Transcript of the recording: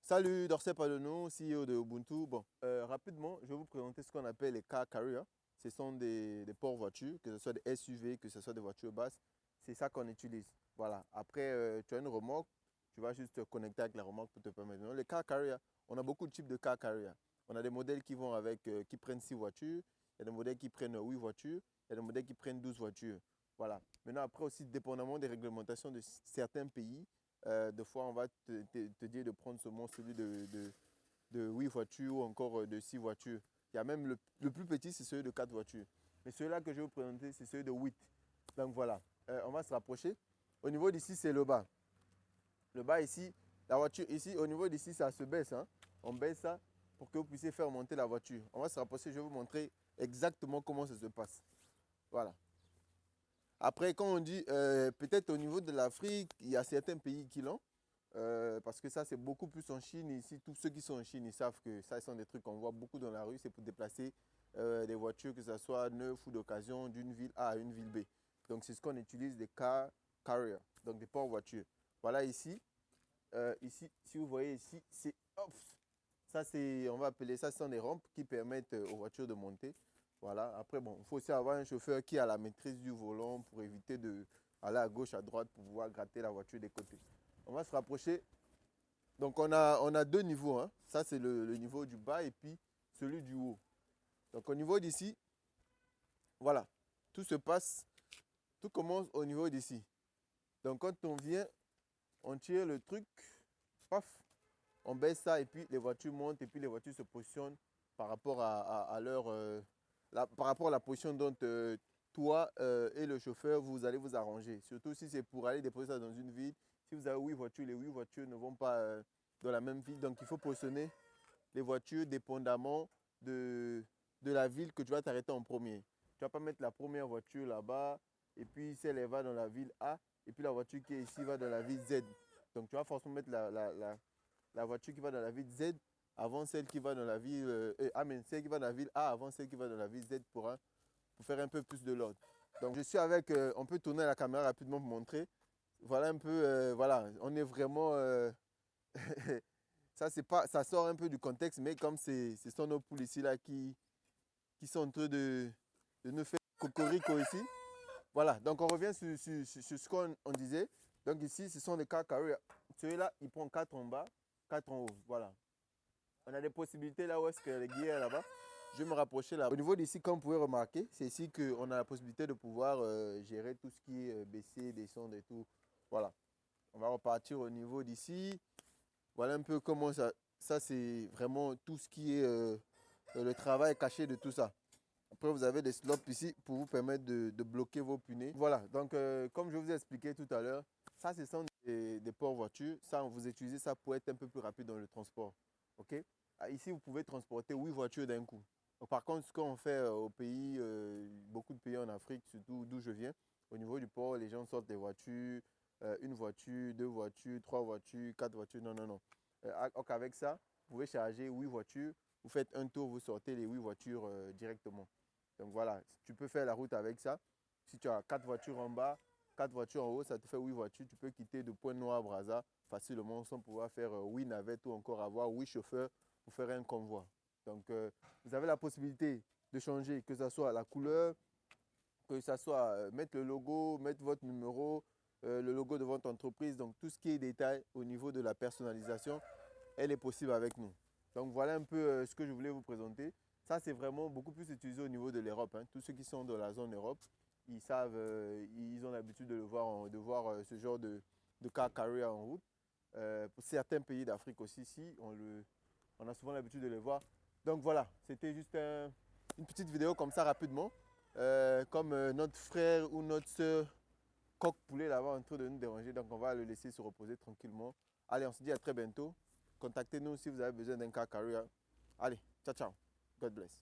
Salut, Dorsey Palono, CEO de Ubuntu. Bon, rapidement, je vais vous présenter ce qu'on appelle les car carriers. Ce sont des ports-voitures, que ce soit des SUV, que ce soit des voitures basses. C'est ça qu'on utilise. Voilà. Après, tu as une remorque, tu vas juste te connecter avec la remorque pour te permettre. Donc, les car carriers, on a beaucoup de types de car carriers. On a des modèles qui vont avec, qui prennent 6 voitures. Il y a des modèles qui prennent 8 voitures. Il y a des modèles qui prennent 12 voitures. Voilà. Maintenant, après aussi, dépendamment des réglementations de certains pays, des fois, on va te dire de prendre seulement celui de 8 voitures ou encore de 6 voitures. Il y a même le plus petit, c'est celui de 4 voitures. Mais celui-là que je vais vous présenter, c'est celui de 8. Donc voilà, on va se rapprocher. Au niveau d'ici, c'est le bas. Le bas ici, la voiture ici, au niveau d'ici, ça se baisse. Hein. On baisse ça pour que vous puissiez faire monter la voiture. On va se rapprocher, je vais vous montrer exactement comment ça se passe. Voilà. Après, quand on dit, peut-être au niveau de l'Afrique, il y a certains pays qui l'ont. Parce que ça, c'est beaucoup plus en Chine. Ici, tous ceux qui sont en Chine, ils savent que ça, ce sont des trucs qu'on voit beaucoup dans la rue. C'est pour déplacer des voitures, que ce soit neuves ou d'occasion, d'une ville A à une ville B. Donc, c'est ce qu'on utilise, des car carriers, donc des ports-voitures. Voilà ici. Ici, si vous voyez ici, c'est off. Ça, c'est, on va appeler ça, ce sont des rampes qui permettent aux voitures de monter. Voilà. Après, bon, il faut aussi avoir un chauffeur qui a la maîtrise du volant pour éviter d'aller à gauche, à droite pour pouvoir gratter la voiture des côtés. On va se rapprocher. Donc, on a deux niveaux. Hein. Ça, c'est le niveau du bas et puis celui du haut. Donc, au niveau d'ici, voilà. Tout se passe, tout commence au niveau d'ici. Donc, quand on vient, on tire le truc, paf, on baisse ça et puis les voitures montent et puis les voitures se positionnent par rapport à leur, par rapport à la position dont toi et le chauffeur, vous allez vous arranger. Surtout si c'est pour aller déposer ça dans une ville. Si vous avez 8 voitures, les 8 voitures ne vont pas dans la même ville. Donc il faut positionner les voitures dépendamment de la ville que tu vas t'arrêter en premier. Tu ne vas pas mettre la première voiture là-bas et puis celle elle va dans la ville A et puis la voiture qui est ici va dans la ville Z. Donc tu vas forcément mettre la voiture qui va dans la ville Z avant celle qui va dans la ville celle qui va dans la ville A avant celle qui va dans la ville Z pour faire un peu plus de l'ordre. Donc je suis avec, on peut tourner la caméra rapidement pour montrer. Voilà un peu, voilà, on est vraiment, ça, pas, ça sort un peu du contexte, mais comme ce sont nos poules ici là qui sont en train de nous faire cocorico ici. Voilà, donc on revient sur ce qu'on disait. Donc ici, ce sont des car carriers. Celui-là, il prend 4 en bas, 4 en haut. Voilà. On a des possibilités là où est-ce que les guillemets là-bas. Je vais me rapprocher là. Au niveau d'ici, comme vous pouvez remarquer, c'est ici qu'on a la possibilité de pouvoir gérer tout ce qui est baisser, descendre et tout. Voilà. On va repartir au niveau d'ici. Voilà un peu comment ça c'est vraiment tout ce qui est le travail caché de tout ça. Après, vous avez des slops ici pour vous permettre de bloquer vos punais. Voilà, donc comme je vous ai expliqué tout à l'heure, ça, ce sont des ports-voitures. Ça, vous utilisez ça pour être un peu plus rapide dans le transport. OK? Ici, vous pouvez transporter 8 voitures d'un coup. Donc, par contre, ce qu'on fait au pays, beaucoup de pays en Afrique, surtout d'où je viens, au niveau du port, les gens sortent des voitures, une voiture, deux voitures, trois voitures, quatre voitures. Non, non, non. Avec ça, vous pouvez charger 8 voitures. Vous faites un tour, vous sortez les 8 voitures directement. Donc voilà, tu peux faire la route avec ça. Si tu as 4 voitures en bas, 4 voitures en haut, ça te fait 8 voitures. Tu peux quitter de Pointe-Noire à Brazza facilement sans pouvoir faire 8 navettes ou encore avoir 8 chauffeurs pour faire un convoi. Donc vous avez la possibilité de changer, que ce soit la couleur, que ce soit mettre le logo, mettre votre numéro, le logo de votre entreprise. Donc tout ce qui est détail au niveau de la personnalisation, elle est possible avec nous. Donc voilà un peu ce que je voulais vous présenter. Ça, c'est vraiment beaucoup plus utilisé au niveau de l'Europe. Hein. Tous ceux qui sont dans la zone Europe, ils savent, ils ont l'habitude de voir ce genre de car carrier en route. Pour certains pays d'Afrique aussi, si, on a souvent l'habitude de les voir. Donc voilà, c'était juste une petite vidéo comme ça rapidement. Comme notre frère ou notre soeur coq poulet là-bas en train de nous déranger. Donc on va le laisser se reposer tranquillement. Allez, on se dit à très bientôt. Contactez-nous si vous avez besoin d'un car carrier. Allez, ciao, ciao. God bless.